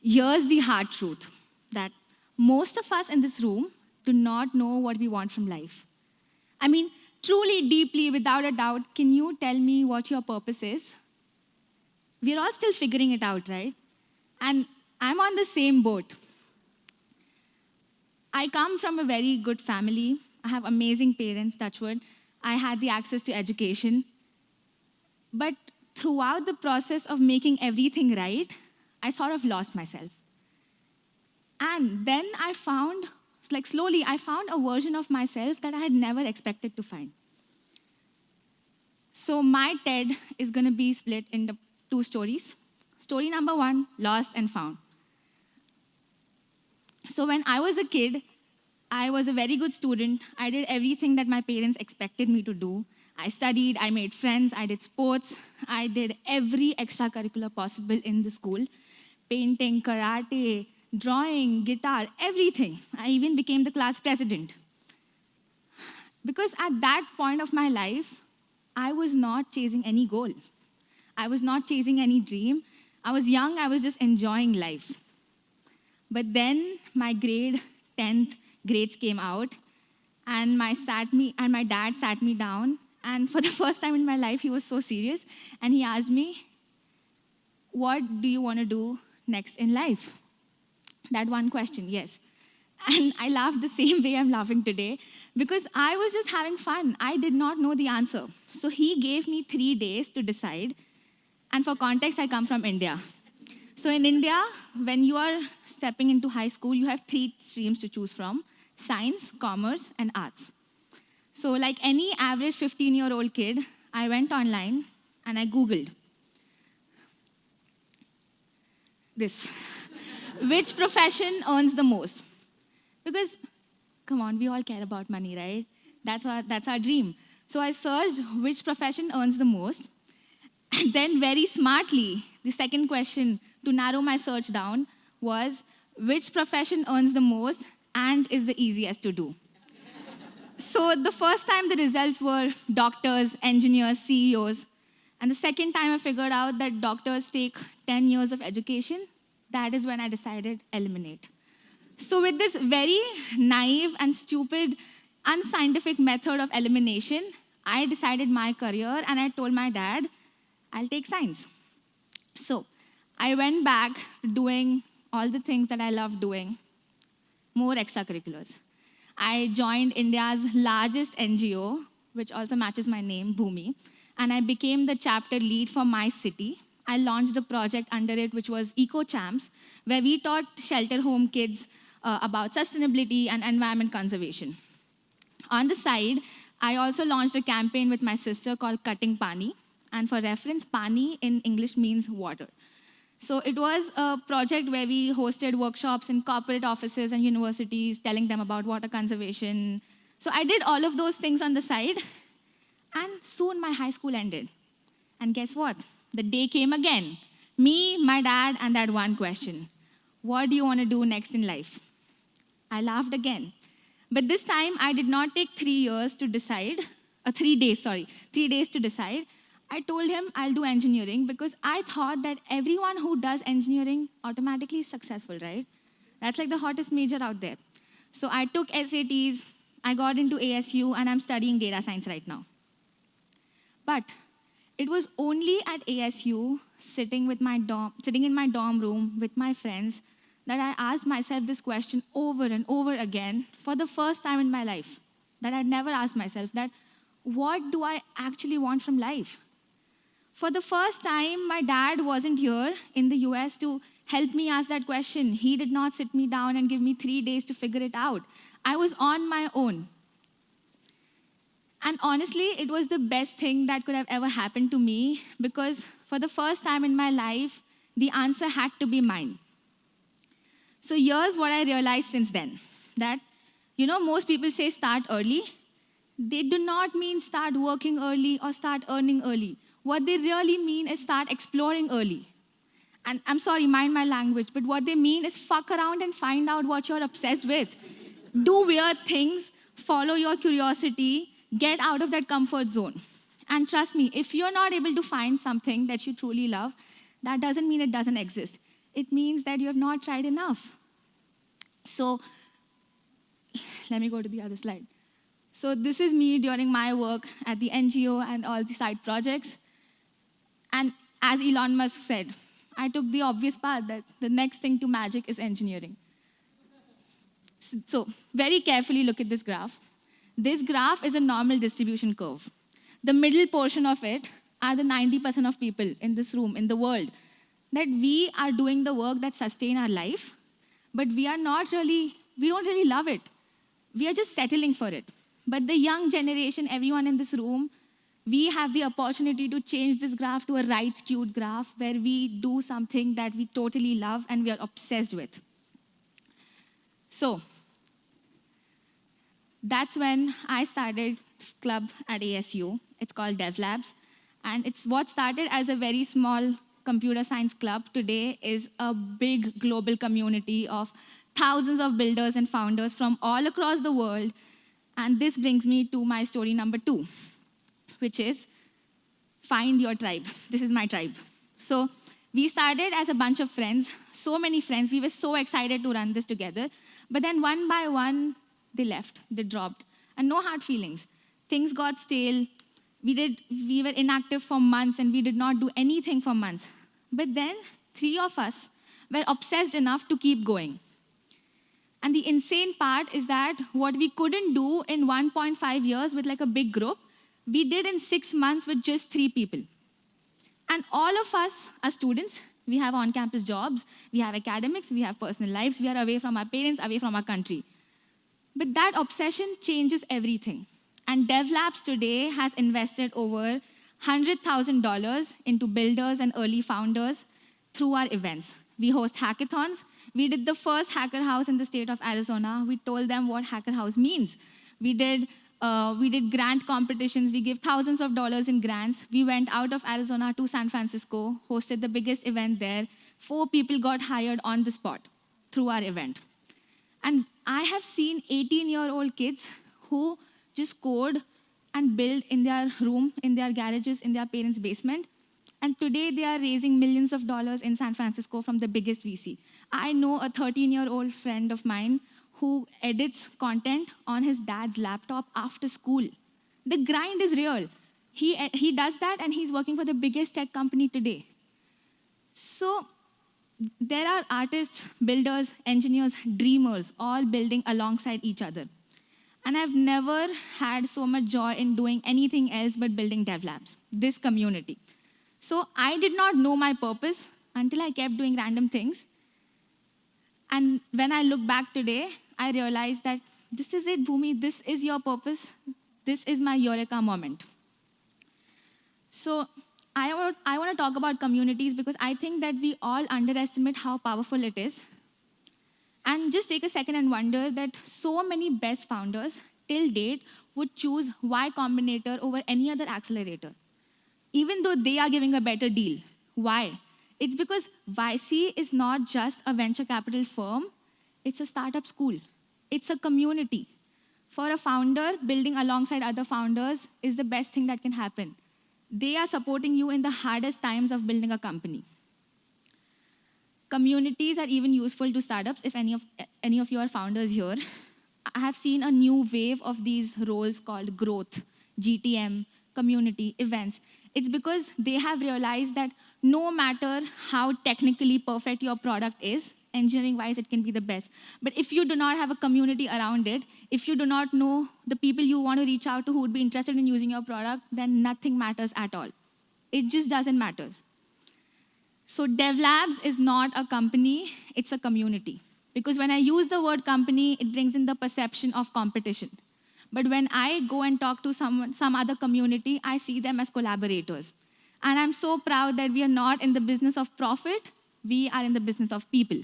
Here's the hard truth that most of us in this room do not know what we want from life. I mean, truly, deeply, without a doubt, can you tell me what your purpose is? We're all still figuring it out, right? And I'm on the same boat. I come from a very good family. I have amazing parents, touch wood. I had the access to education. But throughout the process of making everything right, I sort of lost myself. And then I found, slowly, I found a version of myself that I had never expected to find. So my TED is going to be split into 2 stories. Story number 1, lost and found. So when I was a kid, I was a very good student. I did everything that my parents expected me to do. I studied, I made friends, I did sports, I did every extracurricular possible in the school. Painting, karate, drawing, guitar, everything. I even became the class president. Because at that point of my life, I was not chasing any goal. I was not chasing any dream. I was young, I was just enjoying life. But then my 10th grades came out, and my dad sat me down, and for the first time in my life, he was so serious, and he asked me, what do you want to do next in life? That one question, yes. And I laughed the same way I'm laughing today, because I was just having fun. I did not know the answer. So he gave me 3 days to decide. And for context, I come from India. So in India, when you are stepping into high school, you have 3 streams to choose from: science, commerce, and arts. So like any average 15-year-old kid, I went online and I Googled this. Which profession earns the most? Because, come on, we all care about money, right? That's our dream. So I searched which profession earns the most. And then very smartly, the second question to narrow my search down was, which profession earns the most and is the easiest to do? So the first time the results were doctors, engineers, CEOs. And the second time I figured out that doctors take 10 years of education, that is when I decided eliminate. So with this very naive and stupid, unscientific method of elimination, I decided my career and I told my dad, I'll take science. So I went back doing all the things that I love doing, more extracurriculars. I joined India's largest NGO, which also matches my name, Bhumi, and I became the chapter lead for my city. I launched a project under it, which was Eco Champs, where we taught shelter home kids about sustainability and environment conservation. On the side, I also launched a campaign with my sister called Cutting Pani. And for reference, Pani in English means water. So it was a project where we hosted workshops in corporate offices and universities, telling them about water conservation. So I did all of those things on the side, and soon my high school ended. And guess what? The day came again. Me, my dad, and that one question. What do you want to do next in life? I laughed again. But this time, I did not take 3 years to decide, 3 days to decide. I told him I'll do engineering because I thought that everyone who does engineering automatically is successful, right? That's like the hottest major out there. So I took SATs, I got into ASU, and I'm studying data science right now. But it was only at ASU, sitting in my dorm room with my friends, that I asked myself this question over and over again for the first time in my life, that I'd never asked myself, that what do I actually want from life? For the first time, my dad wasn't here in the US to help me ask that question. He did not sit me down and give me 3 days to figure it out. I was on my own. And honestly, it was the best thing that could have ever happened to me, because for the first time in my life, the answer had to be mine. So here's what I realized since then, that, most people say start early. They do not mean start working early or start earning early. What they really mean is start exploring early. And I'm sorry, mind my language, but what they mean is fuck around and find out what you're obsessed with. Do weird things, follow your curiosity, get out of that comfort zone. And trust me, if you're not able to find something that you truly love, that doesn't mean it doesn't exist. it means that you have not tried enough. So let me go to the other slide. So this is me during my work at the NGO and all the side projects. And as Elon Musk said, I took the obvious path that the next thing to magic is engineering. So very carefully look at this graph. This graph is a normal distribution curve. The middle portion of it are the 90% of people in this room, in the world, that we are doing the work that sustain our life, but we don't really love it. We are just settling for it. But the young generation, everyone in this room, we have the opportunity to change this graph to a right-skewed graph where we do something that we totally love and we are obsessed with. So that's when I started club at ASU. It's called DevLabs. And it's what started as a very small computer science club today is a big global community of thousands of builders and founders from all across the world. And this brings me to my story number 2, which is find your tribe. This is my tribe. So we started as a bunch of friends, so many friends. We were so excited to run this together. But then one by one, they left, they dropped. And no hard feelings. Things got stale. We were inactive for months and we did not do anything for months. But then 3 of us were obsessed enough to keep going. And the insane part is that what we couldn't do in 1.5 years with like a big group, we did in 6 months with just 3 people. And all of us are students. We have on-campus jobs, we have academics, we have personal lives, we are away from our parents, away from our country. But that obsession changes everything. And DevLabs today has invested over $100,000 into builders and early founders through our events. We host hackathons. We did the first Hacker House in the state of Arizona. We told them what Hacker House means. We did grant competitions. We gave thousands of dollars in grants. We went out of Arizona to San Francisco, hosted the biggest event there. 4 people got hired on the spot through our event. And I have seen 18-year-old kids who just code and build in their room, in their garages, in their parents' basement. And today they are raising millions of dollars in San Francisco from the biggest VC. I know a 13-year-old friend of mine who edits content on his dad's laptop after school. The grind is real. He does that and he's working for the biggest tech company today. So there are artists, builders, engineers, dreamers, all building alongside each other. And I've never had so much joy in doing anything else but building DevLabs, this community. So I did not know my purpose until I kept doing random things. And when I look back today, I realized that this is it, Bhumi, this is your purpose. This is my eureka moment. So I want to talk about communities because I think that we all underestimate how powerful it is. And just take a second and wonder that so many best founders till date would choose Y Combinator over any other accelerator, even though they are giving a better deal. Why? It's because YC is not just a venture capital firm, it's a startup school. It's a community. For a founder, building alongside other founders is the best thing that can happen. They are supporting you in the hardest times of building a company. Communities are even useful to startups. If any of you are founders here, I have seen a new wave of these roles called growth, GTM, community, events. It's because they have realized that no matter how technically perfect your product is, engineering-wise, it can be the best. But if you do not have a community around it, if you do not know the people you want to reach out to who would be interested in using your product, then nothing matters at all. It just doesn't matter. So DevLabs is not a company, it's a community. Because when I use the word company, it brings in the perception of competition. But when I go and talk to some other community, I see them as collaborators. And I'm so proud that we are not in the business of profit, we are in the business of people.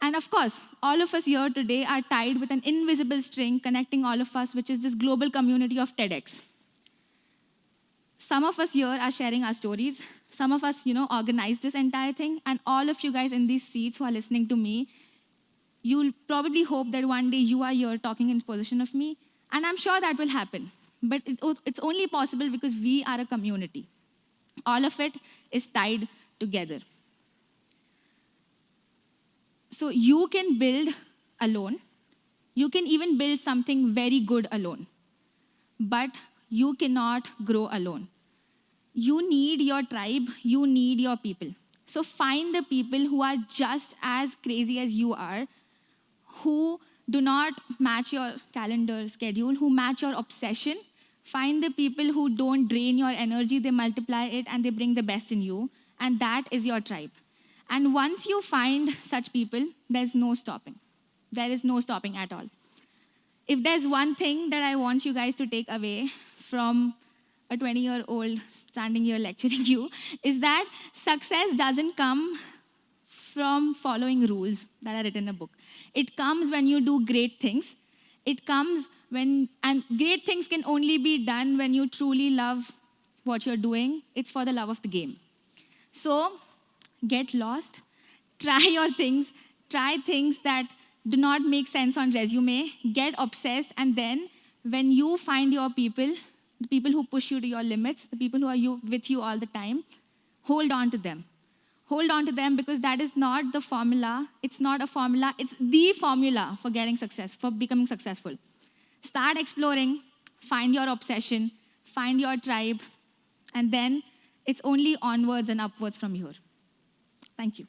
And of course, all of us here today are tied with an invisible string connecting all of us, which is this global community of TEDx. Some of us here are sharing our stories. Some of us, organize this entire thing. And all of you guys in these seats who are listening to me, you'll probably hope that one day you are here talking in position of me. And I'm sure that will happen. But it's only possible because we are a community. All of it is tied together. So you can build alone. You can even build something very good alone. But you cannot grow alone. You need your tribe, you need your people. So find the people who are just as crazy as you are, who do not match your calendar schedule, who match your obsession. Find the people who don't drain your energy, they multiply it and they bring the best in you. And that is your tribe. And once you find such people, there's no stopping. There is no stopping at all. If there's one thing that I want you guys to take away from a 20-year-old standing here lecturing you, is that success doesn't come from following rules that are written in a book. It comes when you do great things. It comes when, and great things can only be done when you truly love what you're doing. It's for the love of the game. So get lost, try your things, try things that do not make sense on resume, get obsessed, and then when you find your people, the people who push you to your limits, the people who are with you all the time, hold on to them. Hold on to them, because that is not the formula. It's not a formula. It's the formula for getting success, for becoming successful. Start exploring, find your obsession, find your tribe, and then it's only onwards and upwards from here. Thank you.